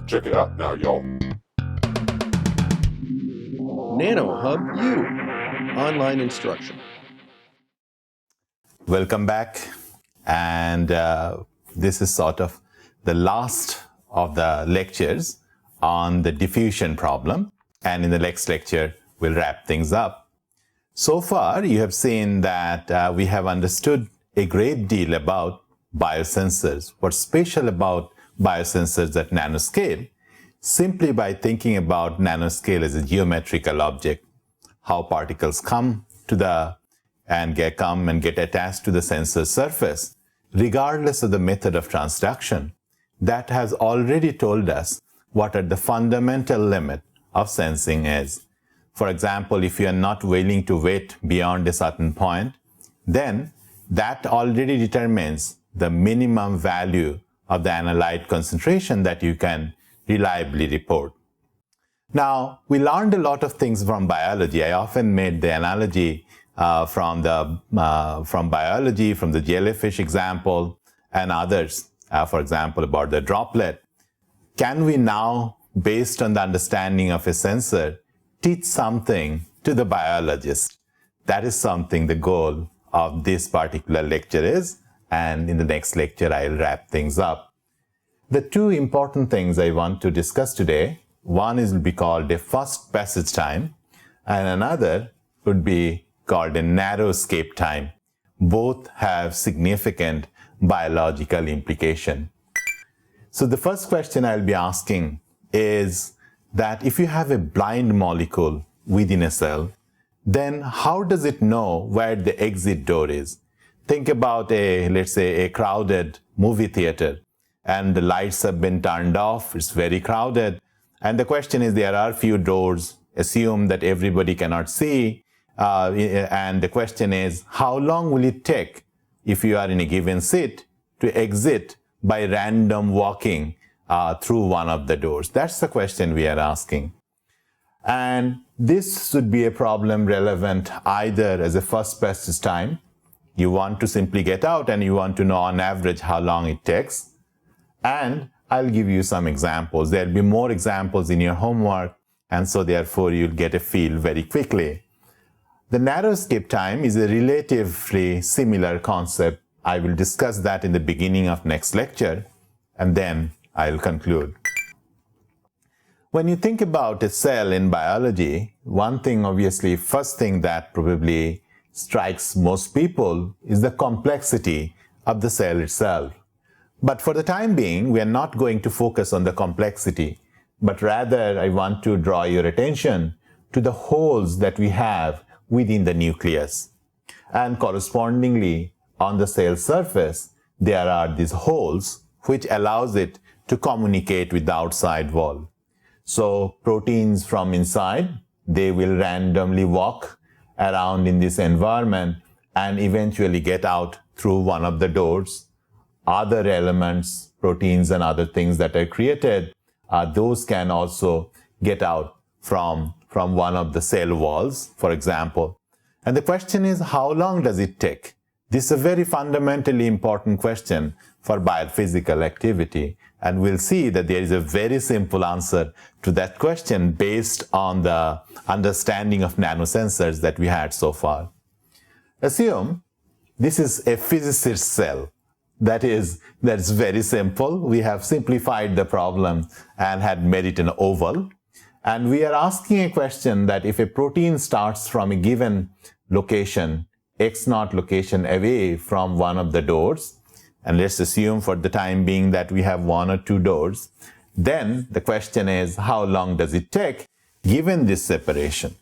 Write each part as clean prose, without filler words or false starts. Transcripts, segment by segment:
Check it out now, y'all. nanoHUB-U, online instruction. Welcome back, and this is sort of the last of the lectures on the diffusion problem, and in the next lecture we'll wrap things up. So far you have seen that we have understood a great deal about biosensors. What's special about biosensors at nanoscale? Simply by thinking about nanoscale as a geometrical object, how particles come and get attached to the sensor surface, regardless of the method of transduction, that has already told us what are the fundamental limit of sensing is. For example, if you are not willing to wait beyond a certain point, then that already determines the minimum value of the analyte concentration that you can reliably report. Now, we learned a lot of things from biology. I often made the analogy from biology, from the jellyfish example, and others, for example, about the droplet. Can we now, based on the understanding of a sensor, teach something to the biologist? That is something the goal of this particular lecture is, and in the next lecture I'll wrap things up. The two important things I want to discuss today, one will be called a first passage time, and another would be called a narrow escape time. Both have significant biological implication. So the first question I'll be asking is that if you have a blind molecule within a cell, then how does it know where the exit door is? Think about let's say a crowded movie theater, and the lights have been turned off, it's very crowded, and the question is there are few doors, assume that everybody cannot see, and the question is how long will it take if you are in a given seat to exit by random walking through one of the doors? That's the question we are asking. And this should be a problem relevant either as a first passage time, you want to simply get out and you want to know on average how long it takes. And I'll give you some examples. There'll be more examples in your homework, and so therefore you'll get a feel very quickly. The narrow escape time is a relatively similar concept. I will discuss that in the beginning of next lecture, and then I'll conclude. When you think about a cell in biology, one thing obviously, first thing that probably strikes most people is the complexity of the cell itself. But for the time being, we are not going to focus on the complexity, but rather I want to draw your attention to the holes that we have within the nucleus. And correspondingly, on the cell surface, there are these holes which allows it to communicate with the outside wall. So proteins from inside, they will randomly walk around in this environment and eventually get out through one of the doors. Other elements, proteins and other things that are created, those can also get out from one of the cell walls, for example. And the question is, how long does it take? This is a very fundamentally important question for biophysical activity. And we'll see that there is a very simple answer to that question based on the understanding of nanosensors that we had so far. Assume this is a physicist cell. That's very simple. We have simplified the problem and had made it an oval. And we are asking a question that if a protein starts from a given location, x0 location away from one of the doors, and let's assume for the time being that we have one or two doors, then the question is how long does it take given this separation?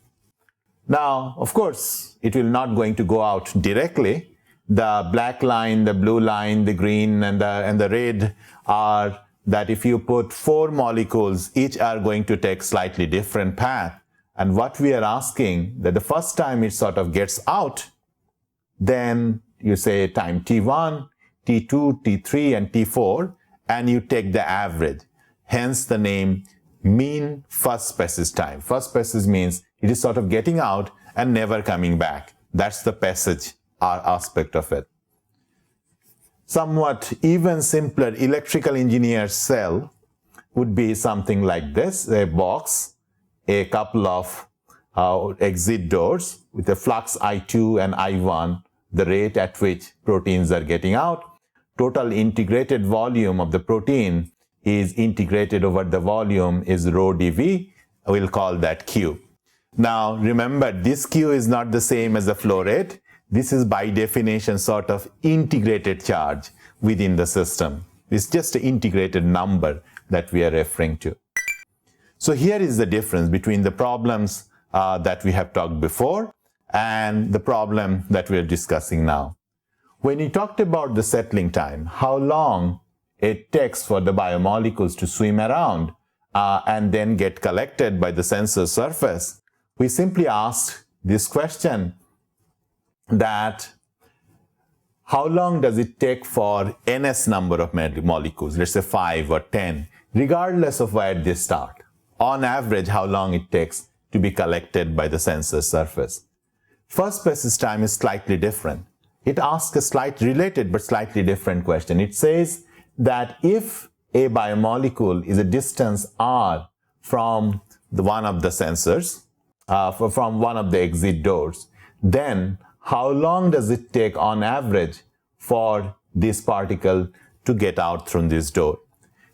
Now, of course, it will not going to go out directly. The black line, the blue line, the green and the red are that if you put 4 molecules, each are going to take slightly different path. And what we are asking, that the first time it sort of gets out, then you say time T1, T2, T3, and T4, and you take the average. Hence the name mean first passage time. First passage means it is sort of getting out and never coming back. That's the passage aspect of it. Somewhat even simpler electrical engineered cell would be something like this, a box, a couple of exit doors with a flux I2 and I1, the rate at which proteins are getting out. Total integrated volume of the protein is integrated over the volume is rho dV. We'll call that Q. Now remember, this Q is not the same as the flow rate. This is by definition sort of integrated charge within the system. It's just an integrated number that we are referring to. So here is the difference between the problems that we have talked before and the problem that we are discussing now. When we talked about the settling time, how long it takes for the biomolecules to swim around and then get collected by the sensor surface, we simply asked this question that how long does it take for ns number of molecules, let's say 5 or 10, regardless of where they start. On average, how long it takes to be collected by the sensor surface. First basis time is slightly different. It asks a slight related but slightly different question. It says that if a biomolecule is a distance r from one of the sensors, from one of the exit doors, then how long does it take on average for this particle to get out through this door?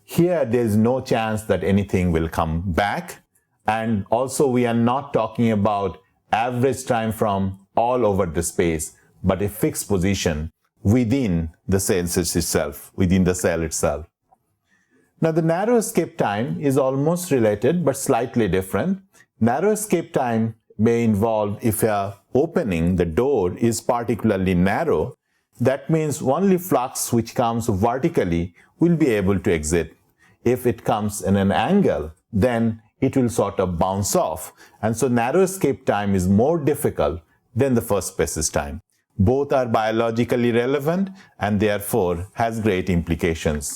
Here, there is no chance that anything will come back. And also, we are not talking about average time from all over the space, but a fixed position within the sensors itself, within the cell itself. Now, the narrow escape time is almost related, but slightly different. Narrow escape time may involve if the door is particularly narrow, that means only flux which comes vertically will be able to exit. If it comes in an angle, then it will sort of bounce off. And so narrow escape time is more difficult than the first basis time. Both are biologically relevant and therefore has great implications.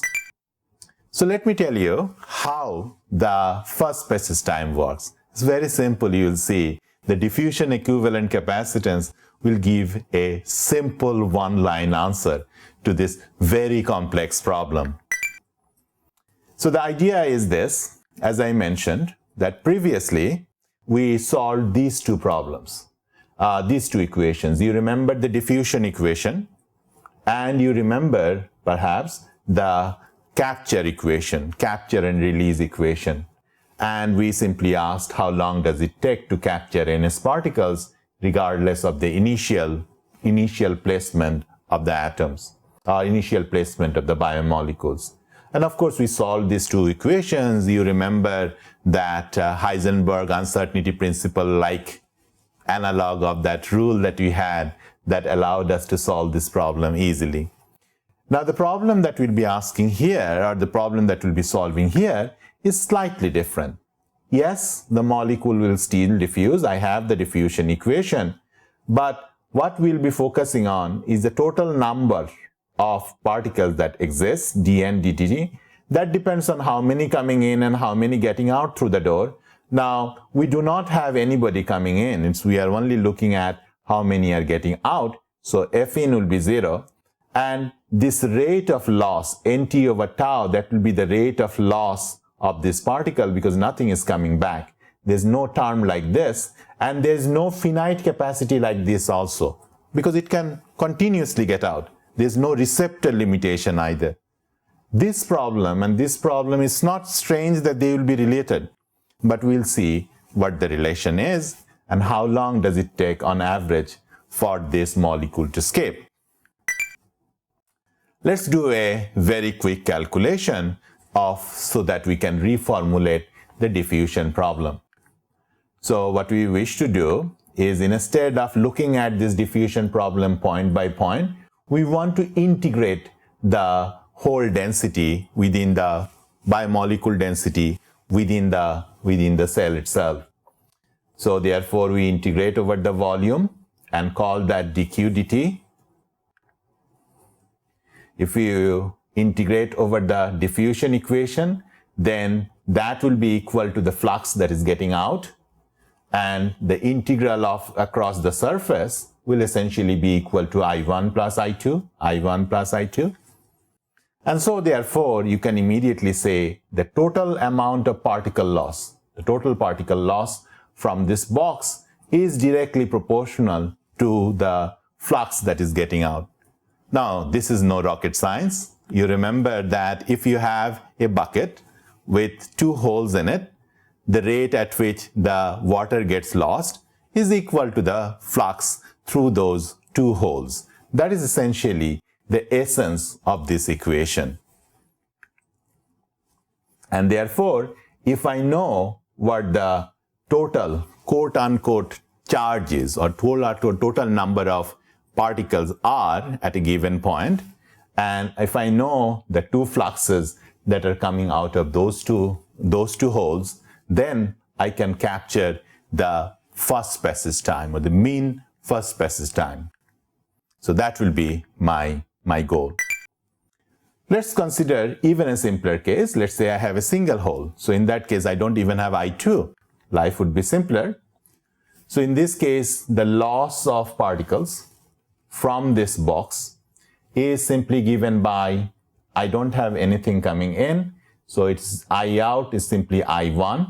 So let me tell you how the first basis time works. It's very simple. You'll see the diffusion equivalent capacitance will give a simple one-line answer to this very complex problem. So the idea is this, as I mentioned, that previously we solved these two problems, these two equations. You remember the diffusion equation, and you remember perhaps the capture equation, capture and release equation. And we simply asked how long does it take to capture NS particles regardless of the initial placement of the atoms, initial placement of the biomolecules. And of course, we solved these two equations. You remember that Heisenberg uncertainty principle like analog of that rule that we had that allowed us to solve this problem easily. Now, the problem that we'll be asking here, or the problem that we'll be solving here, is slightly different. Yes, the molecule will still diffuse. I have the diffusion equation. But what we'll be focusing on is the total number of particles that exist, dn dt. That depends on how many coming in and how many getting out through the door. Now, we do not have anybody coming in. We are only looking at how many are getting out. So F in will be 0. And this rate of loss, nt over tau, that will be the rate of loss of this particle because nothing is coming back. There's no term like this, and there's no finite capacity like this also because it can continuously get out. There's no receptor limitation either. This problem and this problem is not strange that they will be related, but we'll see what the relation is and how long does it take on average for this molecule to escape. Let's do a very quick calculation so that we can reformulate the diffusion problem. So what we wish to do is, instead of looking at this diffusion problem point by point, we want to integrate the whole density within the biomolecule density within the cell itself. So therefore, we integrate over the volume and call that dq dt. If you integrate over the diffusion equation, then that will be equal to the flux that is getting out, and the integral of across the surface will essentially be equal to I1 plus I2, I1 plus I2. And so therefore, you can immediately say the total amount of particle loss, the total particle loss from this box is directly proportional to the flux that is getting out. Now, this is no rocket science. You remember that if you have a bucket with 2 holes in it, the rate at which the water gets lost is equal to the flux through those 2 holes. That is essentially the essence of this equation. And therefore, if I know what the total quote-unquote charge is, or total number of particles are at a given point, and if I know the 2 fluxes that are coming out of those two holes, then I can capture the first passage time, or the mean first passage time. So that will be my goal. Let's consider even a simpler case. Let's say I have a single hole. So in that case, I don't even have I2. Life would be simpler. So in this case, the loss of particles from this box is simply given by, I don't have anything coming in, so it's I out is simply I1,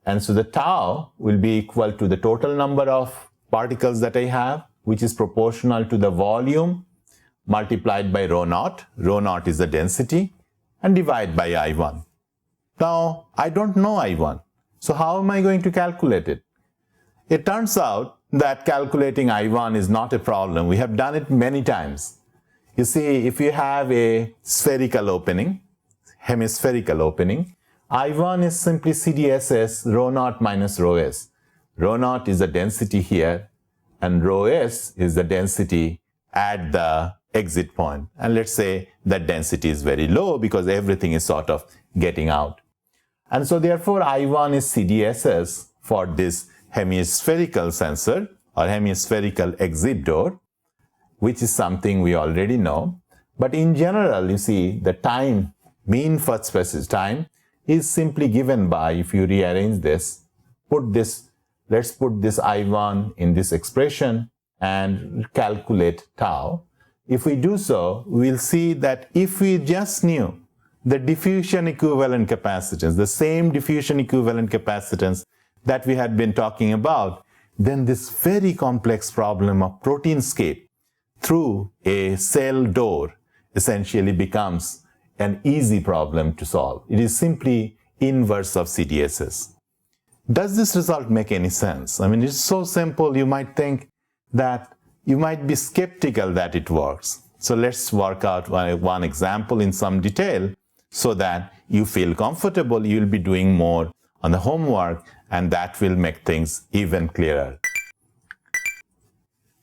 and so the tau will be equal to the total number of particles that I have, which is proportional to the volume multiplied by rho naught. Rho naught is the density, and divide by I1. Now, I don't know I1, so how am I going to calculate it? It turns out that calculating I1 is not a problem. We have done it many times. You see, if you have a spherical opening, hemispherical opening, I1 is simply CDSS rho naught minus rho s. Rho naught is the density here, and rho s is the density at the exit point. And let's say that density is very low because everything is sort of getting out. And so therefore I1 is CDSS for this hemispherical sensor or hemispherical exit door, which is something we already know. But in general, you see, the time, mean first passage time, is simply given by, if you rearrange this, let's put this I1 in this expression and calculate tau. If we do so, we'll see that if we just knew the diffusion equivalent capacitance, the same diffusion equivalent capacitance that we had been talking about, then this very complex problem of proteinscape through a cell door essentially becomes an easy problem to solve. It is simply inverse of CDSS. Does this result make any sense? I mean, it's so simple, you might think that you might be skeptical that it works. So let's work out one example in some detail so that you feel comfortable. You'll be doing more on the homework, and that will make things even clearer.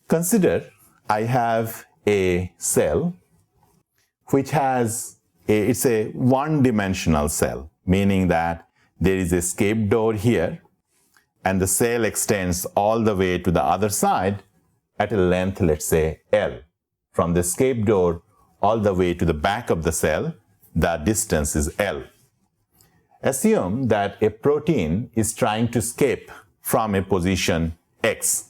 Consider I have a cell which has it's a one-dimensional cell, meaning that there is a escape door here, and the cell extends all the way to the other side at a length, let's say, L. From the escape door all the way to the back of the cell, the distance is L. Assume that a protein is trying to escape from a position X.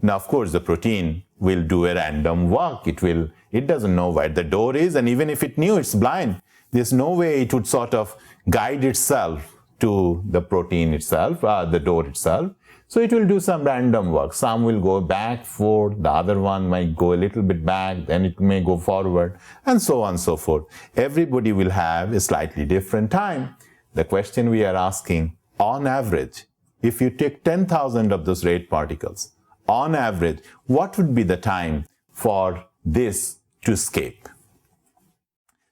Now, of course, the protein will do a random walk. It doesn't know where the door is, and even if it knew, it's blind. There's no way it would sort of guide itself to the protein itself, the door itself. So it will do some random work. Some will go back, forth, the other one might go a little bit back, then it may go forward, and so on and so forth. Everybody will have a slightly different time. The question we are asking, on average, if you take 10,000 of those rate particles, on average, what would be the time for this to escape?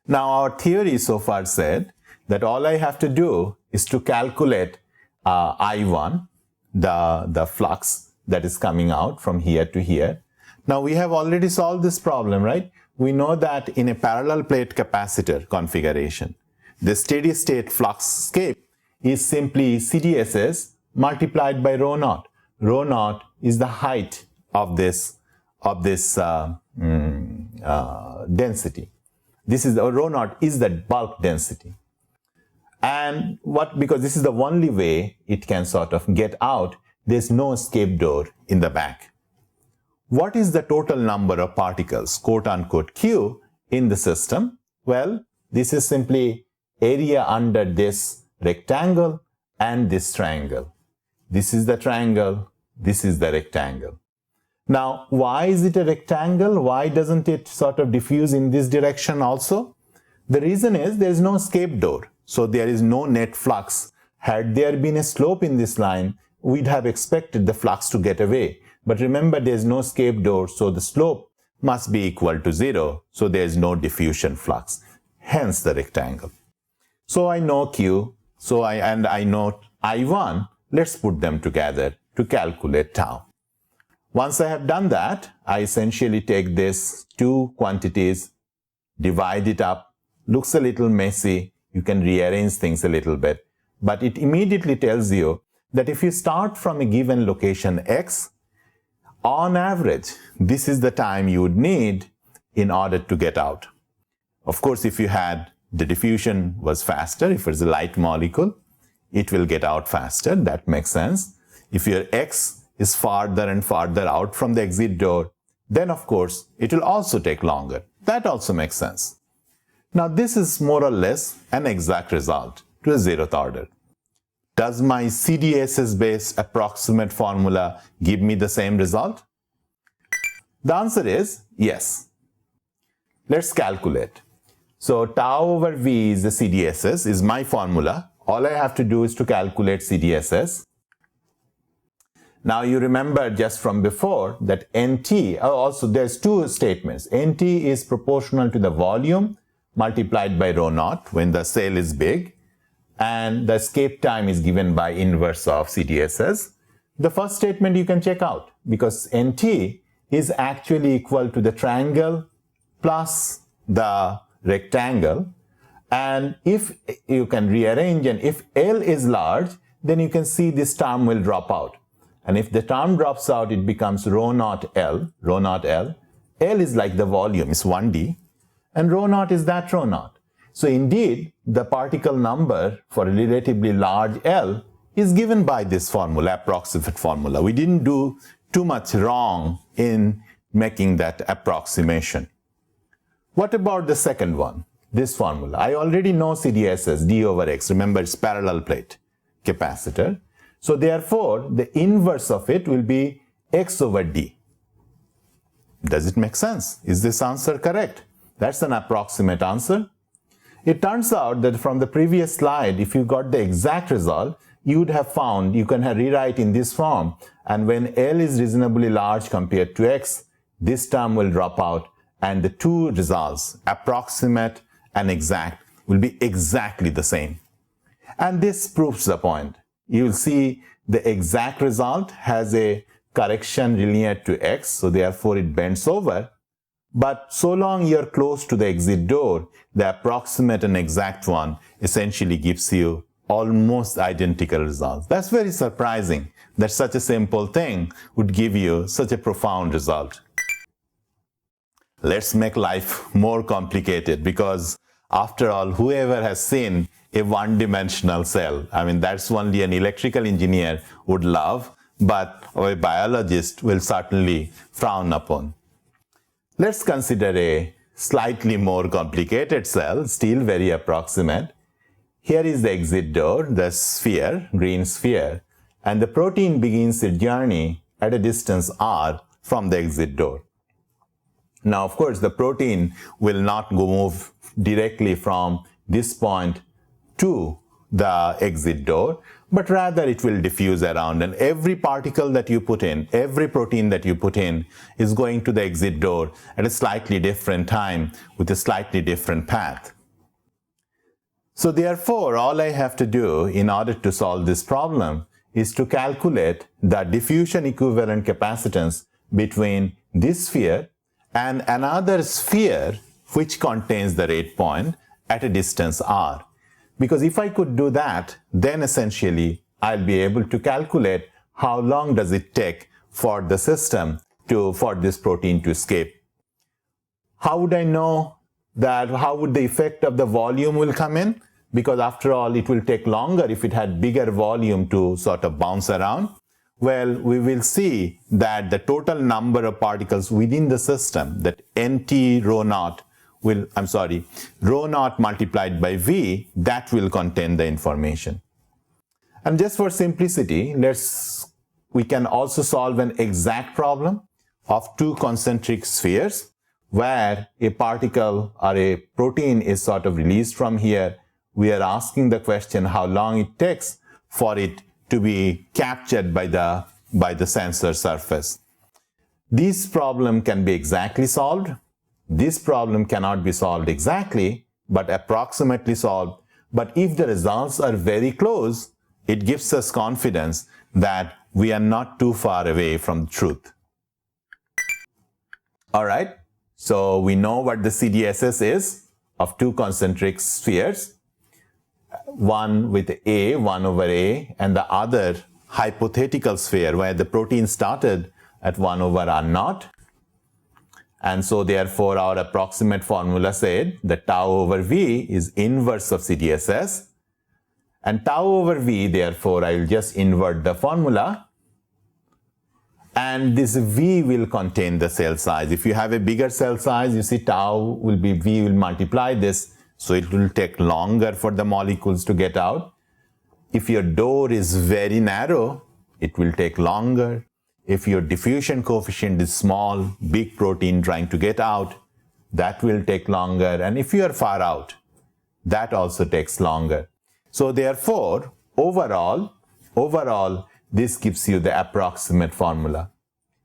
Now, our theory so far said that all I have to do is to calculate I1, the flux that is coming out from here to here. Now, we have already solved this problem, right? We know that in a parallel plate capacitor configuration, the steady state flux escape is simply CDSS multiplied by rho naught. Rho naught is the height of this density. Rho naught is the bulk density. And because this is the only way it can sort of get out, there's no escape door in the back. What is the total number of particles, quote unquote, Q in the system? Well, this is simply area under this rectangle and this triangle. This is the triangle, this is the rectangle. Now, why is it a rectangle? Why doesn't it sort of diffuse in this direction also? The reason is there is no escape door, so there is no net flux. Had there been a slope in this line, we'd have expected the flux to get away. But remember, there is no escape door, so the slope must be equal to 0, so there is no diffusion flux, hence the rectangle. So I know Q, and I know I1. Let's put them together to calculate tau. Once I have done that, I essentially take these two quantities, divide it up. Looks a little messy. You can rearrange things a little bit. But it immediately tells you that if you start from a given location X, on average, this is the time you would need in order to get out. Of course, if you had the diffusion was faster, if it's a light molecule, it will get out faster. That makes sense. If your X is farther and farther out from the exit door, then of course, it will also take longer. That also makes sense. Now, this is more or less an exact result to a zeroth order. Does my CDSS-based approximate formula give me the same result? The answer is yes. Let's calculate. So tau over V is the CDSS, is my formula. All I have to do is to calculate CDSS. Now you remember just from before that NT, also there's two statements. NT is proportional to the volume multiplied by rho naught when the cell is big, and the escape time is given by inverse of CDSS. The first statement you can check out because NT is actually equal to the triangle plus the rectangle. And if you can rearrange, and if L is large, then you can see this term will drop out. And if the term drops out, it becomes rho naught L, rho naught L. L is like the volume, it's 1D, and rho naught is that rho naught. So indeed, the particle number for a relatively large L is given by this formula, approximate formula. We didn't do too much wrong in making that approximation. What about the second one, this formula? I already know CDSS, d over x. Remember, it's parallel plate capacitor. So therefore, the inverse of it will be x over d. Does it make sense? Is this answer correct? That's an approximate answer. It turns out that from the previous slide, if you got the exact result, you would have found you can rewrite in this form. And when L is reasonably large compared to X, this term will drop out. And the two results, approximate and exact, will be exactly the same. And this proves the point. You will see the exact result has a correction linear to X, so therefore it bends over. But so long you're close to the exit door, the approximate and exact one essentially gives you almost identical results. That's very surprising that such a simple thing would give you such a profound result. Let's make life more complicated because after all, whoever has seen a one-dimensional cell, I mean, that's only an electrical engineer would love, but a biologist will certainly frown upon. Let's consider a slightly more complicated cell, still very approximate. Here is the exit door, the sphere, green sphere, and the protein begins its journey at a distance r from the exit door. Now, of course, the protein will not move directly from this point to the exit door, but rather it will diffuse around, and every particle that you put in, every protein that you put in is going to the exit door at a slightly different time with a slightly different path. So therefore, all I have to do in order to solve this problem is to calculate the diffusion equivalent capacitance between this sphere and another sphere which contains the rate point at a distance r. Because if I could do that, then essentially I'll be able to calculate how long does it take for the system for this protein to escape. How would I know that? How would the effect of the volume will come in? Because after all, it will take longer if it had bigger volume to sort of bounce around. Well, we will see that the total number of particles within the system, that NT rho naught, rho naught multiplied by V, that will contain the information. And just for simplicity, we can also solve an exact problem of two concentric spheres where a particle or a protein is sort of released from here. We are asking the question how long it takes for it to be captured by the sensor surface. This problem can be exactly solved. This problem cannot be solved exactly, but approximately solved. But if the results are very close, it gives us confidence that we are not too far away from the truth. All right. So we know what the CDSS is of two concentric spheres, one with A, 1 over A, and the other hypothetical sphere where the protein started at 1 over R naught. And so therefore our approximate formula said that tau over V is inverse of CDSS. And tau over V, therefore I will just invert the formula. And this V will contain the cell size. If you have a bigger cell size, you see tau will be, V will multiply this, so it will take longer for the molecules to get out. If your door is very narrow, it will take longer. If your diffusion coefficient is small, big protein trying to get out, that will take longer. And if you are far out, that also takes longer. So therefore, overall, this gives you the approximate formula.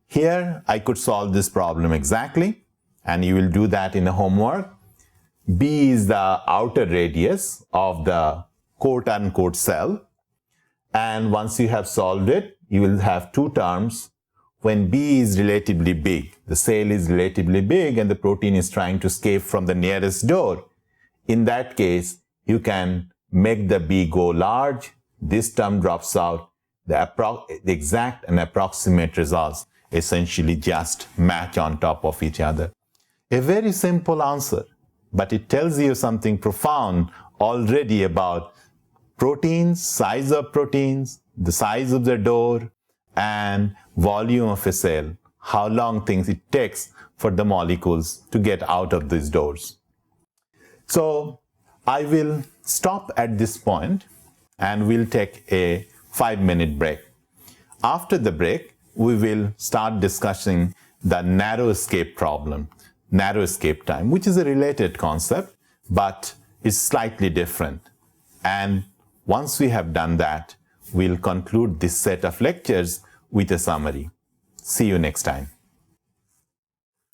Here, I could solve this problem exactly, and you will do that in the homework. B is the outer radius of the quote-unquote cell. And once you have solved it, you will have two terms. When B is relatively big, the cell is relatively big, and the protein is trying to escape from the nearest door. In that case, you can make the B go large. This term drops out. The exact and approximate results essentially just match on top of each other. A very simple answer, but it tells you something profound already about proteins, size of proteins, the size of the door, and volume of a cell, how long it takes for the molecules to get out of these doors. So I will stop at this point and we'll take a 5-minute break. After the break, we will start discussing the narrow escape problem, narrow escape time, which is a related concept, but is slightly different. And once we have done that, we'll conclude this set of lectures with a summary. See you next time.